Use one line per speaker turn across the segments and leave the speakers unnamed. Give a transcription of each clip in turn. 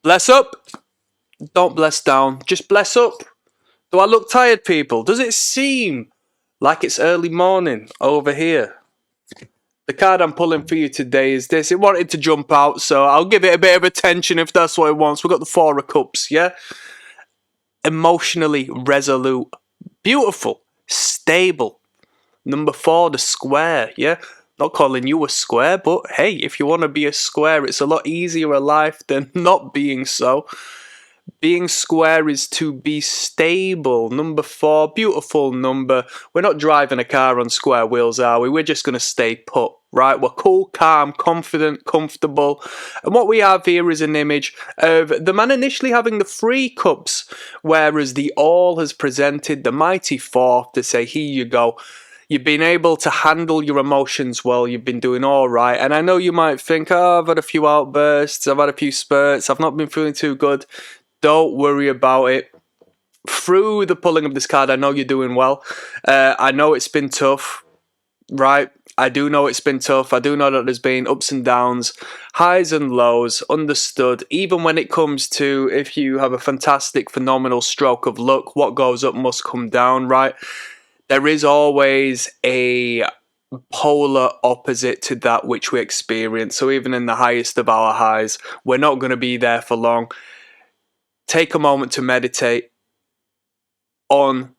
Bless up. Don't bless down. Just bless up. Do I look tired, people? Does it seem like it's early morning over here? The card I'm pulling for you today is this. It wanted to jump out, so I'll give it a bit of attention if that's what it wants. We've got the Four of Cups, yeah? Emotionally resolute. Beautiful. Stable. Number 4, the Square, yeah? Not calling you a square, but hey, if you want to be a square, it's a lot easier in life than not being so. Being square is to be stable. Number 4, beautiful number. We're not driving a car on square wheels, are we? We're just going to stay put, right? We're cool, calm, confident, comfortable. And what we have here is an image of the man initially having the 3 cups, whereas the All has presented the mighty 4 to say, here you go. You've been able to handle your emotions well. You've been doing all right. And I know you might think, oh, I've had a few outbursts. I've had a few spurts. I've not been feeling too good. Don't worry about it. Through the pulling of this card, I know you're doing well. I know it's been tough, right? I do know it's been tough. I do know that there's been ups and downs, highs and lows, understood. Even when it comes to if you have a fantastic, phenomenal stroke of luck, what goes up must come down, right? There is always a polar opposite to that which we experience. So even in the highest of our highs, we're not going to be there for long. Take a moment to meditate on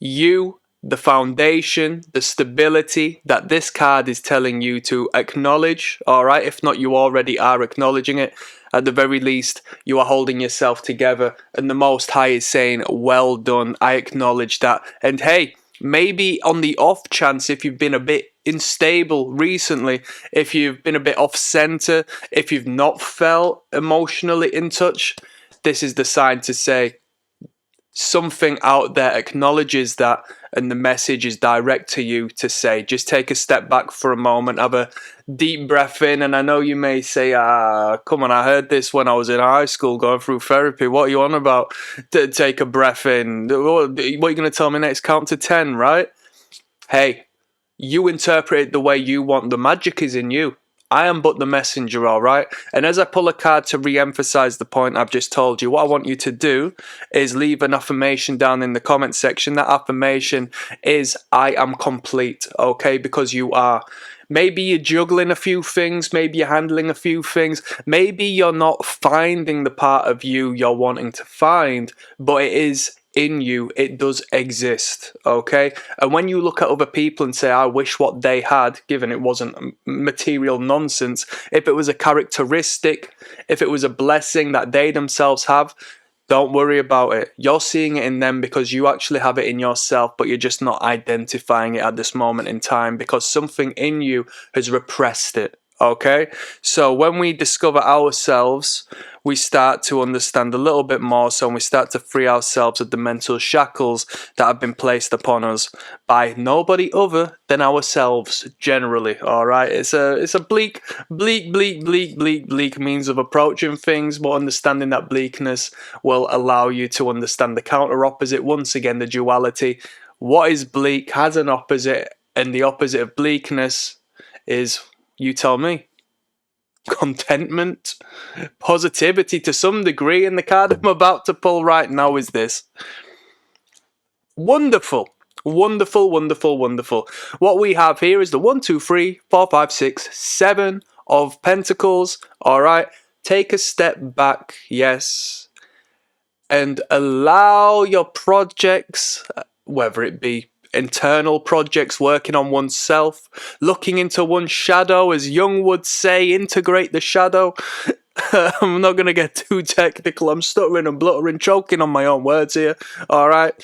you, the foundation, the stability that this card is telling you to acknowledge, all right? If not, you already are acknowledging it. At the very least, you are holding yourself together, and the Most High is saying, well done, I acknowledge that. And hey, maybe on the off chance, if you've been a bit unstable recently, if you've been a bit off center, if you've not felt emotionally in touch, this is the sign to say something out there acknowledges that, and the message is direct to you to say, just take a step back for a moment, have a deep breath in. And I know you may say, come on, I heard this when I was in high school going through therapy. What are you on about? To take a breath in. What are you going to tell me next? Count to 10, right? Hey, you interpret it the way you want. The magic is in you. I am but the messenger, all right? And as I pull a card to re-emphasize the point I've just told you, what I want you to do is leave an affirmation down in the comment section. That affirmation is, I am complete, okay? Because you are. Maybe you're juggling a few things. Maybe you're handling a few things. Maybe you're not finding the part of you you're wanting to find, but it is in you. It does exist, okay? And when you look at other people and say, I wish what they had, given it wasn't material nonsense, if it was a characteristic, if it was a blessing that they themselves have, don't worry about it. You're seeing it in them because you actually have it in yourself, but you're just not identifying it at this moment in time because something in you has repressed it. Okay, so when we discover ourselves, we start to understand a little bit more, so we start to free ourselves of the mental shackles that have been placed upon us by nobody other than ourselves generally. All right, it's a bleak means of approaching things, but understanding that bleakness will allow you to understand the counter opposite. Once again, the duality. What is bleak has an opposite, and the opposite of bleakness is, you tell me, contentment, positivity to some degree, and the card I'm about to pull right now is this. Wonderful, wonderful, wonderful, wonderful. What we have here is the 1, 2, 3, 4, 5, 6, 7 of Pentacles. All right, take a step back, yes, and allow your projects, whether it be internal projects, working on oneself, looking into one's shadow, as Jung would say, integrate the shadow. I'm not going to get too technical. I'm stuttering and bluttering, choking on my own words here. All right.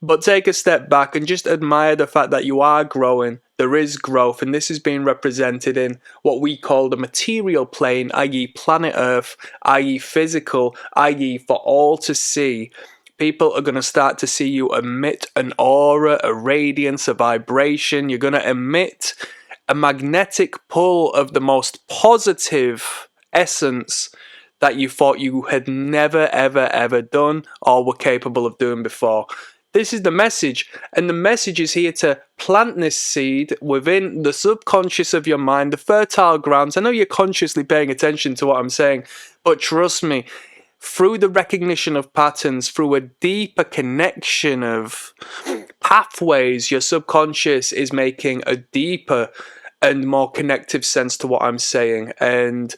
But take a step back and just admire the fact that you are growing. There is growth, and this is being represented in what we call the material plane, i.e. planet Earth, i.e. physical, i.e. for all to see. People are going to start to see you emit an aura, a radiance, a vibration. You're going to emit a magnetic pull of the most positive essence that you thought you had never, ever, ever done or were capable of doing before. This is the message, and the message is here to plant this seed within the subconscious of your mind, the fertile grounds. I know you're consciously paying attention to what I'm saying, but trust me, through the recognition of patterns, through a deeper connection of pathways, your subconscious is making a deeper and more connective sense to what I'm saying. And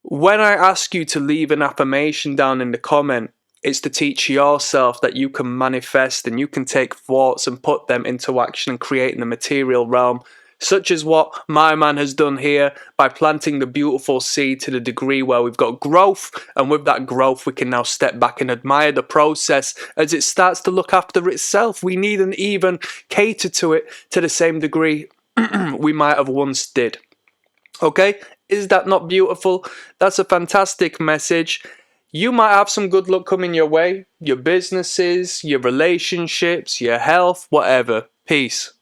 when I ask you to leave an affirmation down in the comment, it's to teach yourself that you can manifest and you can take thoughts and put them into action and create in the material realm, such as what my man has done here by planting the beautiful seed to the degree where we've got growth, and with that growth we can now step back and admire the process as it starts to look after itself. We needn't even cater to it to the same degree we might have once did. Okay, is that not beautiful? That's a fantastic message. You might have some good luck coming your way, your businesses, your relationships, your health, whatever. Peace.